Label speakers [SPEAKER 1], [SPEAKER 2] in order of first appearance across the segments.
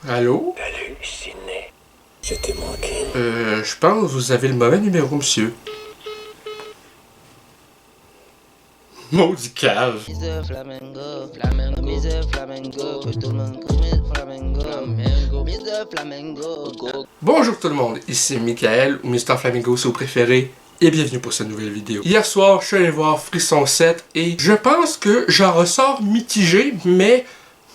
[SPEAKER 1] Allô?
[SPEAKER 2] Salut, Sidney. Je t'ai manqué.
[SPEAKER 1] Je pense que vous avez le mauvais numéro, monsieur. Maudit cave.
[SPEAKER 3] Flamengo, flamengo, mise flamengo, que tout le monde connaît flamengo, flamengo, mise flamengo, go.
[SPEAKER 1] Bonjour tout le monde, ici Michael ou Mister Flamingo si vous préférez, et bienvenue pour cette nouvelle vidéo. Hier soir, je suis allé voir Frisson 7 et je pense que j'en ressors mitigé, mais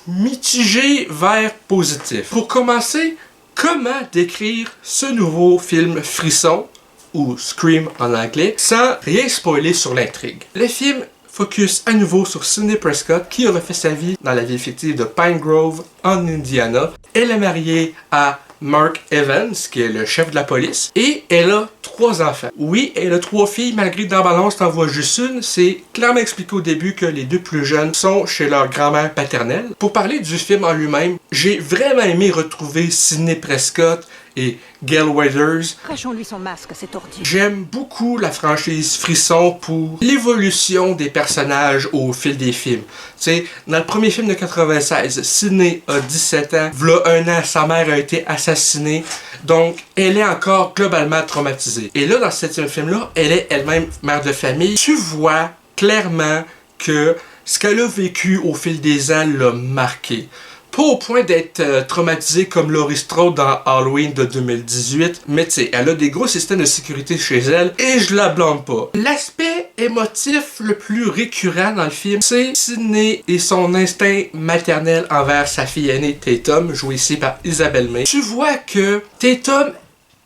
[SPEAKER 1] mitigé vers positif. Pour commencer, comment décrire ce nouveau film Frisson, ou Scream en anglais, sans rien spoiler sur l'intrigue. Le film focus à nouveau sur Sidney Prescott qui a refait sa vie dans la ville fictive de Pine Grove en Indiana. Elle est mariée à Mark Evans, qui est le chef de la police, et elle a 3 enfants. Oui, elle a 3 filles, malgré que dans Balance t'en vois juste une, c'est clairement expliqué au début que les 2 plus jeunes sont chez leur grand-mère paternelle. Pour parler du film en lui-même, j'ai vraiment aimé retrouver Sidney Prescott et Gail Weathers.
[SPEAKER 4] Crachons-lui son masque, cet ordi.
[SPEAKER 1] J'aime beaucoup la franchise Frisson pour l'évolution des personnages au fil des films. Tu sais, dans le premier film de 96, Sidney a 17 ans. V'là un an, sa mère a été assassinée. Donc, elle est encore globalement traumatisée. Et là, dans ce 7e film-là, elle est elle-même mère de famille. Tu vois clairement que ce qu'elle a vécu au fil des ans l'a marqué. Pas au point d'être traumatisée comme Laurie Strode dans Halloween de 2018, mais tu sais, elle a des gros systèmes de sécurité chez elle et je la blâme pas. L'aspect émotif le plus récurrent dans le film, c'est Sidney et son instinct maternel envers sa fille aînée Tatum, jouée ici par Isabelle May. Tu vois que Tatum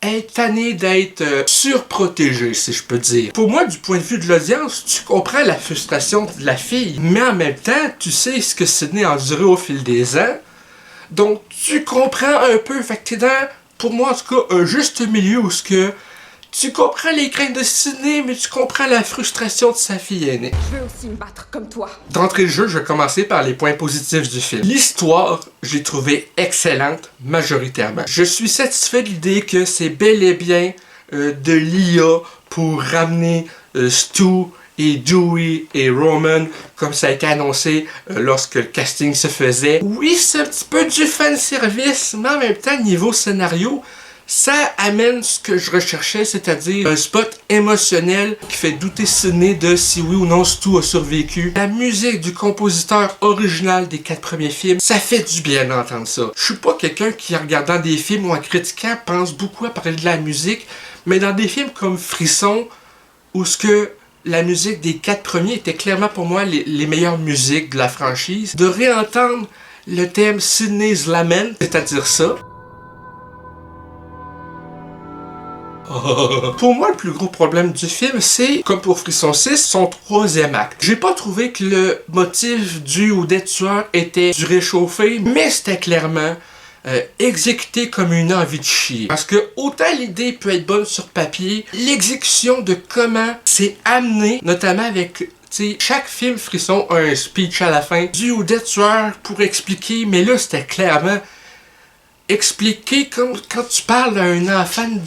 [SPEAKER 1] est tannée d'être surprotégée, si je peux dire. Pour moi, du point de vue de l'audience, tu comprends la frustration de la fille, mais en même temps, tu sais ce que Sidney a enduré au fil des ans, donc tu comprends un peu. Fait que t'es dans, pour moi en tout cas, un juste milieu où ce que tu comprends les craintes de Sidney, mais tu comprends la frustration de sa fille aînée.
[SPEAKER 4] Je veux aussi me battre comme toi.
[SPEAKER 1] D'entrée de jeu, je vais commencer par les points positifs du film. L'histoire, je l'ai trouvée excellente, majoritairement. Je suis satisfait de l'idée que c'est bel et bien de l'IA pour ramener Stu et Dewey et Roman, comme ça a été annoncé lorsque le casting se faisait. Oui, c'est un petit peu du fanservice, mais en même temps, niveau scénario, ça amène ce que je recherchais, c'est-à-dire un spot émotionnel qui fait douter Sidney de si oui ou non Stu a survécu. La musique du compositeur original des 4 premiers films, ça fait du bien d'entendre ça. Je suis pas quelqu'un qui, en regardant des films ou en critiquant, pense beaucoup à parler de la musique, mais dans des films comme Frisson, où ce que la musique des 4 premiers était clairement pour moi les meilleures musiques de la franchise, de réentendre le thème Sidney's Lament, c'est-à-dire ça. Pour moi, le plus gros problème du film, c'est, comme pour Frisson 6, son 3e acte. J'ai pas trouvé que le motif du ou des tueurs était du réchauffé, mais c'était clairement exécuté comme une envie de chier. Parce que autant l'idée peut être bonne sur papier, l'exécution de comment c'est amené, notamment avec... T'sais, chaque film Frisson a un speech à la fin du ou des tueurs pour expliquer, mais là, c'était clairement expliqué comme quand tu parles à un enfant de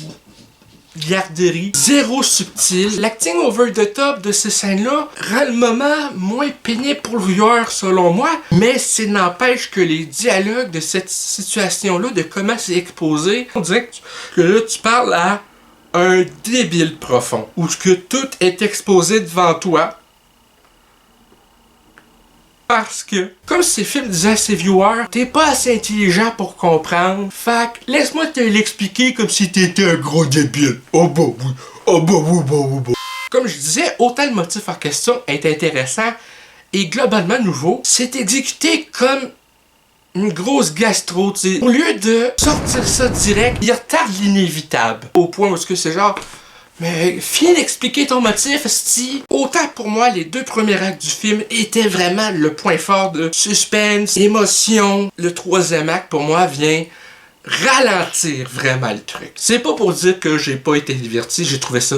[SPEAKER 1] garderie, zéro subtil. L'acting over the top de ces scènes-là rend le moment moins pénible pour le viewer selon moi, mais c'est n'empêche que les dialogues de cette situation-là, de comment c'est exposé, on dirait que là tu parles à un débile profond, où que tout est exposé devant toi. Parce que, comme ces films disaient à ses viewers, t'es pas assez intelligent pour comprendre. Fait que, laisse-moi te l'expliquer comme si t'étais un gros débile. Oh bah oui, oh bah oui, bah oui, bah. Comme je disais, autant le motif en question est intéressant et globalement nouveau, c'est exécuté comme une grosse gastro, tu sais. Au lieu de sortir ça direct, il retarde l'inévitable. Au point où c'est genre... Mais finis d'expliquer ton motif, sti. Autant pour moi, les 2 premiers actes du film étaient vraiment le point fort de suspense, émotion. Le 3e acte, pour moi, vient ralentir vraiment le truc. C'est pas pour dire que j'ai pas été diverti, j'ai trouvé ça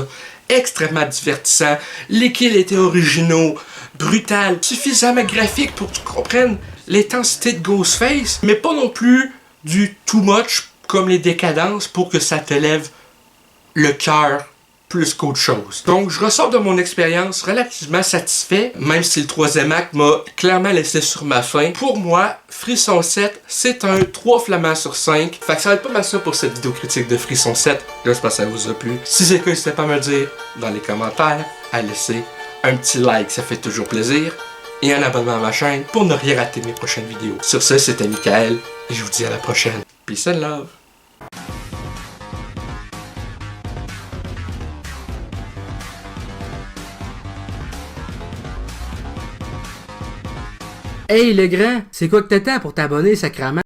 [SPEAKER 1] extrêmement divertissant. Les kills étaient originaux, brutal, suffisamment graphique pour que tu comprennes l'intensité de Ghostface, mais pas non plus du too much comme les décadences pour que ça te lève le cœur plus qu'autre chose. Donc, je ressors de mon expérience relativement satisfait, même si le troisième acte m'a clairement laissé sur ma faim. Pour moi, Frisson 7, c'est un 3 flamands sur 5. Fait que ça va être pas mal ça pour cette vidéo critique de Frisson 7. J'espère que ça vous a plu. Si c'est le cas, n'hésitez pas à me le dire dans les commentaires, à laisser un petit like, ça fait toujours plaisir, et un abonnement à ma chaîne pour ne rien rater mes prochaines vidéos. Sur ce, c'était Michael, et je vous dis à la prochaine. Peace and love!
[SPEAKER 5] Hey le grand, c'est quoi que t'attends pour t'abonner, sacrément?